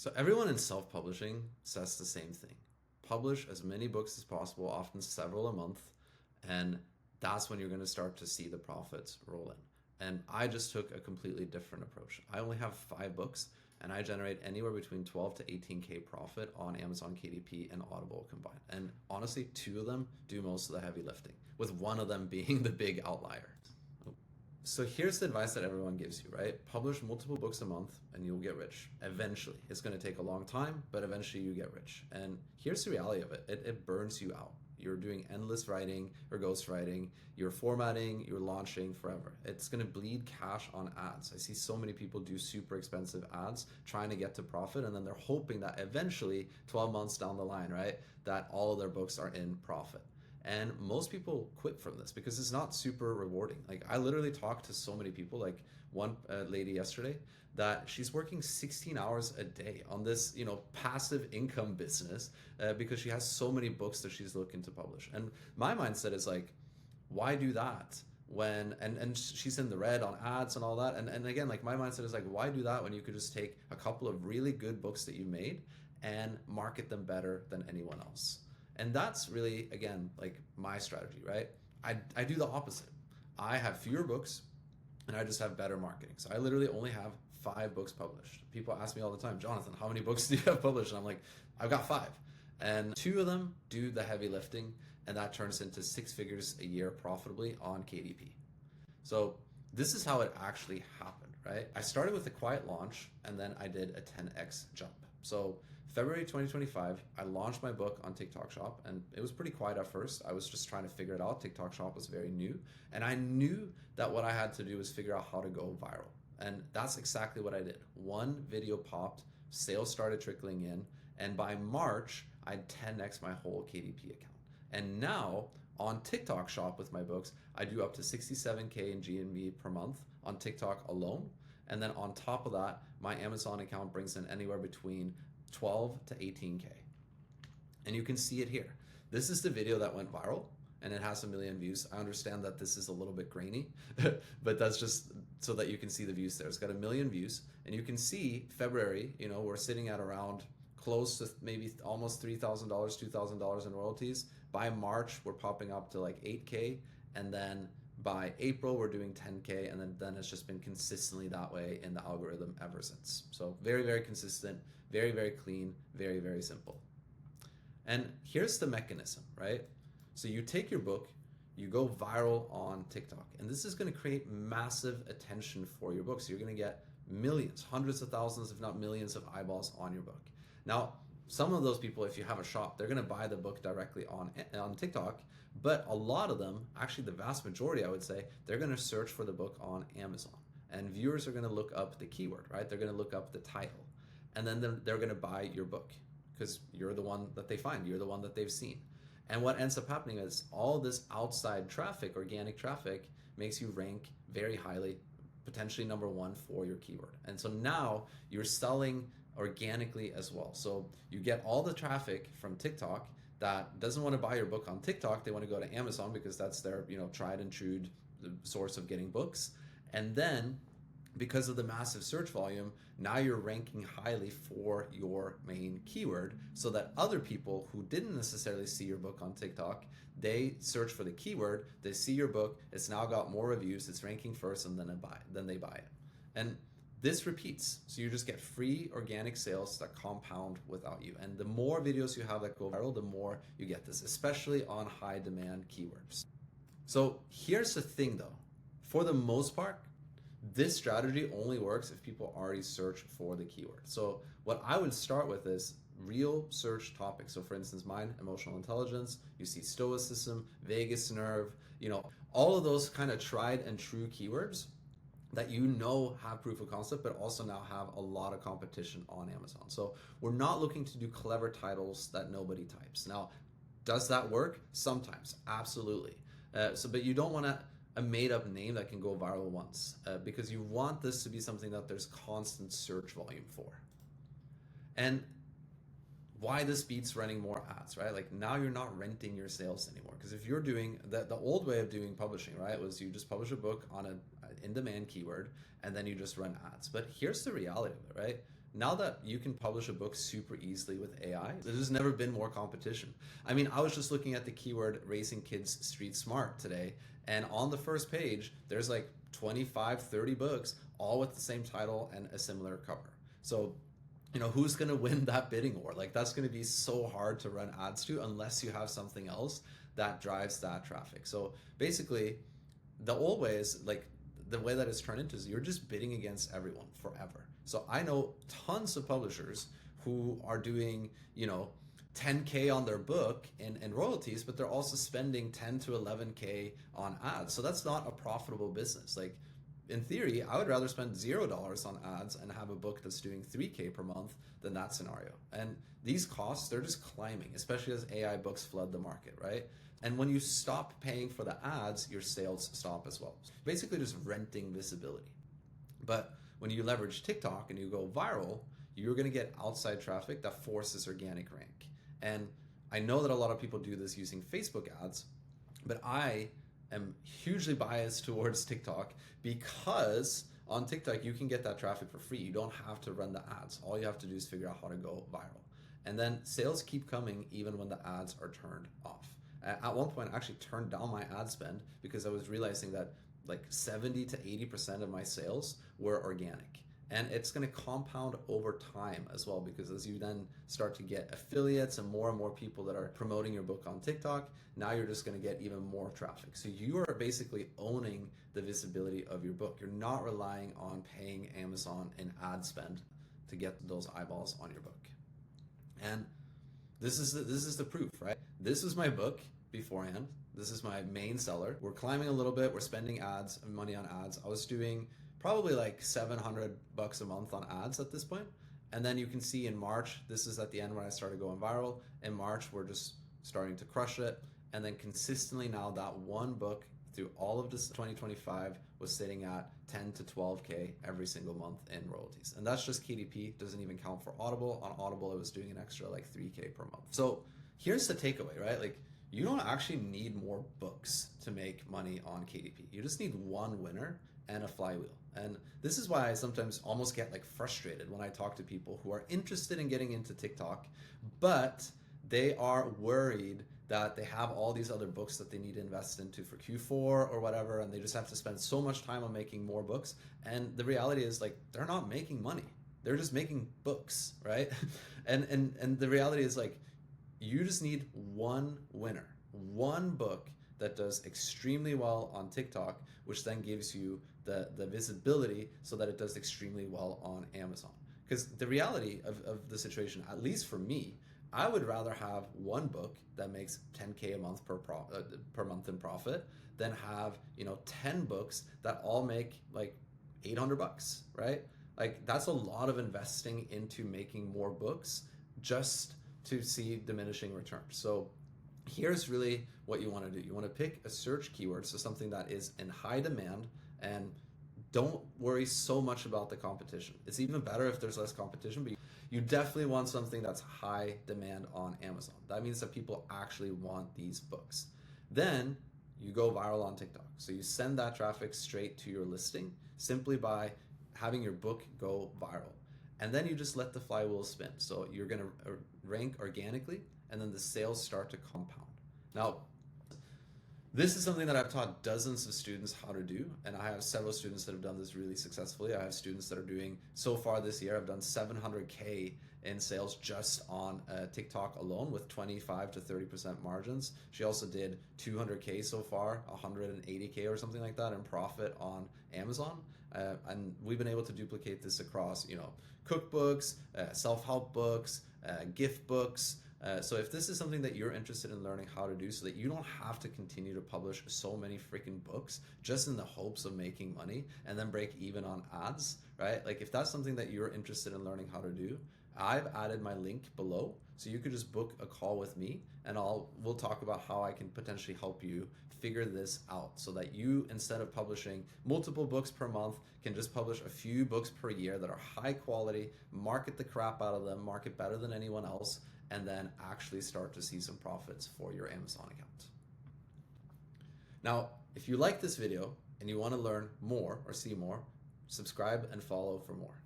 So everyone in self-publishing says the same thing. Publish as many books as possible, often several a month, and that's when you're going to start to see the profits roll in. And I just took a completely different approach. I only have 5 books, and I generate anywhere between 12 to 18K profit on Amazon KDP and Audible combined. And honestly, 2 of them do most of the heavy lifting, with one of them being the big outlier. So here's the advice that everyone gives you, right? Publish multiple books a month and you'll get rich. Eventually. It's going to take a long time, but eventually you get rich. And here's the reality of it. It burns you out. You're doing endless writing or ghost writing. You're formatting, you're launching forever. It's going to bleed cash on ads. I see so many people do super expensive ads trying to get to profit, and then they're hoping that eventually, 12 months down the line, right, that all of their books are in profit. And most people quit from this because it's not super rewarding. Like, I literally talked to so many people, like one lady yesterday, that she's working 16 hours a day on this, passive income business because she has so many books that she's looking to publish. And my mindset is like, why do that? When and she's in the red on ads and all that. And again, like, my mindset is like, why do that when you could just take a couple of really good books that you made and market them better than anyone else? And that's really, again, like my strategy, right? I do the opposite. I have fewer books and I just have better marketing. So I literally only have 5 books published. People ask me all the time, Jonathan, how many books do you have published? And I'm like, I've got 5. And 2 of them do the heavy lifting, and that turns into 6 figures a year profitably on KDP. So this is how it actually happened, right? I started with a quiet launch and then I did a 10x jump. So February 2025, I launched my book on TikTok Shop, and it was pretty quiet at first. I was just trying to figure it out. TikTok Shop was very new, and I knew that what I had to do was figure out how to go viral. And that's exactly what I did. One video popped, sales started trickling in, and by March, I'd 10x my whole KDP account. And now on TikTok Shop with my books, I do up to 67K in GMV per month on TikTok alone. And then on top of that, my Amazon account brings in anywhere between 12 to 18K. And you can see it here. This is the video that went viral, and it has 1 million views. I understand that this is a little bit grainy, but that's just so that you can see the views there. It's got 1 million views, and you can see February, we're sitting at around close to maybe almost $3,000, $2,000 in royalties. By March, we're popping up to like 8K, and then by April, we're doing 10K, and then it's just been consistently that way in the algorithm ever since. So very, very consistent, very, very clean, very, very simple. And here's the mechanism, right? So you take your book, you go viral on TikTok, and this is going to create massive attention for your book. So you're going to get millions, hundreds of thousands, if not millions of eyeballs on your book. Now, some of those people, if you have a shop, they're going to buy the book directly on TikTok, but a lot of them, actually the vast majority, I would say, they're going to search for the book on Amazon. And viewers are going to look up the keyword, right? They're going to look up the title. And then they're going to buy your book because you're the one that they find. You're the one that they've seen. And what ends up happening is all this outside traffic, organic traffic, makes you rank very highly, potentially number 1 for your keyword. And so now you're selling organically as well. So you get all the traffic from TikTok that doesn't want to buy your book on TikTok. They want to go to Amazon because that's their, tried and true source of getting books. And then because of the massive search volume, now you're ranking highly for your main keyword so that other people who didn't necessarily see your book on TikTok, they search for the keyword, they see your book, it's now got more reviews, it's ranking first, and then they buy it. And this repeats. So you just get free organic sales that compound without you. And the more videos you have that go viral, the more you get this, especially on high demand keywords. So here's the thing though, for the most part, this strategy only works if people already search for the keyword. So what I would start with is real search topics. So for instance, mine, emotional intelligence, you see stoicism, vagus nerve, all of those kind of tried and true keywords that have proof of concept, but also now have a lot of competition on Amazon. So we're not looking to do clever titles that nobody types. Now, does that work? Sometimes, absolutely. But you don't want a made-up name that can go viral once because you want this to be something that there's constant search volume for. And why this beats running more ads, right? Like now you're not renting your sales anymore. Because if you're doing the old way of doing publishing, right, was you just publish a book on an in-demand keyword and then you just run ads. But here's the reality of it, right? now that you can publish a book super easily with AI, there's never been more competition. I mean, I was just looking at the keyword racing kids street smart today, and on the first page, there's like 25, 30 books, all with the same title and a similar cover. So, who's going to win that bidding war? Like, that's going to be so hard to run ads to unless you have something else that drives that traffic. So basically, the old way is like, the way that it's turned into is you're just bidding against everyone forever. So I know tons of publishers who are doing, 10K on their book in royalties, but they're also spending 10 to 11K on ads. So that's not a profitable business. Like, in theory, I would rather spend $0 on ads and have a book that's doing 3K per month than that scenario. And these costs, they're just climbing, especially as AI books flood the market, right? And when you stop paying for the ads, your sales stop as well. Basically just renting visibility. But when you leverage TikTok and you go viral, you're going to get outside traffic that forces organic rank. And I know that a lot of people do this using Facebook ads, but I am hugely biased towards TikTok because on TikTok you can get that traffic for free. You don't have to run the ads. All you have to do is figure out how to go viral. And then sales keep coming even when the ads are turned off. At one point I actually turned down my ad spend because I was realizing that like 70 to 80% of my sales were organic. And it's going to compound over time as well, because as you then start to get affiliates and more people that are promoting your book on TikTok, now you're just going to get even more traffic. So you are basically owning the visibility of your book. You're not relying on paying Amazon in ad spend to get those eyeballs on your book. And this is the proof, right? This was my book beforehand. This is my main seller. We're climbing a little bit. We're spending ads, money on ads. I was doing probably like $700 a month on ads at this point. And then you can see in March, this is at the end when I started going viral. In March, we're just starting to crush it. And then consistently now that one book through all of this 2025 was sitting at 10 to 12K every single month in royalties. And that's just KDP, doesn't even count for Audible. On Audible, I was doing an extra like 3K per month. So here's the takeaway, right? Like, you don't actually need more books to make money on KDP. You just need one winner and a flywheel. And this is why I sometimes almost get like frustrated when I talk to people who are interested in getting into TikTok, but they are worried that they have all these other books that they need to invest into for Q4 or whatever, and they just have to spend so much time on making more books. And the reality is, like, they're not making money. They're just making books, right? and the reality is, like, you just need one winner, one book that does extremely well on TikTok, which then gives you the visibility so that it does extremely well on Amazon. Because the reality of the situation, at least for me, I would rather have one book that makes 10K a month per month in profit than have 10 books that all make like $800, right? Like, that's a lot of investing into making more books just to see diminishing returns. So here's really what you want to do. You want to pick a search keyword, so something that is in high demand, and don't worry so much about the competition. It's even better if there's less competition, but you definitely want something that's high demand on Amazon. That means that people actually want these books. Then you go viral on TikTok. So you send that traffic straight to your listing simply by having your book go viral. And then you just let the flywheel spin. So you're going to rank organically, and then the sales start to compound. Now, this is something that I've taught dozens of students how to do, and I have several students that have done this really successfully. I have students that are doing, so far this year, I've done 700K in sales just on TikTok alone with 25 to 30% margins. She also did 200K so far, 180K or something like that in profit on Amazon. And we've been able to duplicate this across, cookbooks, self-help books, gift books. So if this is something that you're interested in learning how to do so that you don't have to continue to publish so many freaking books just in the hopes of making money and then break even on ads, right? Like, if that's something that you're interested in learning how to do, I've added my link below, so you could just book a call with me and we'll talk about how I can potentially help you figure this out so that you, instead of publishing multiple books per month, can just publish a few books per year that are high quality, market the crap out of them, market better than anyone else, and then actually start to see some profits for your Amazon account. Now, if you like this video and you want to learn more or see more, subscribe and follow for more.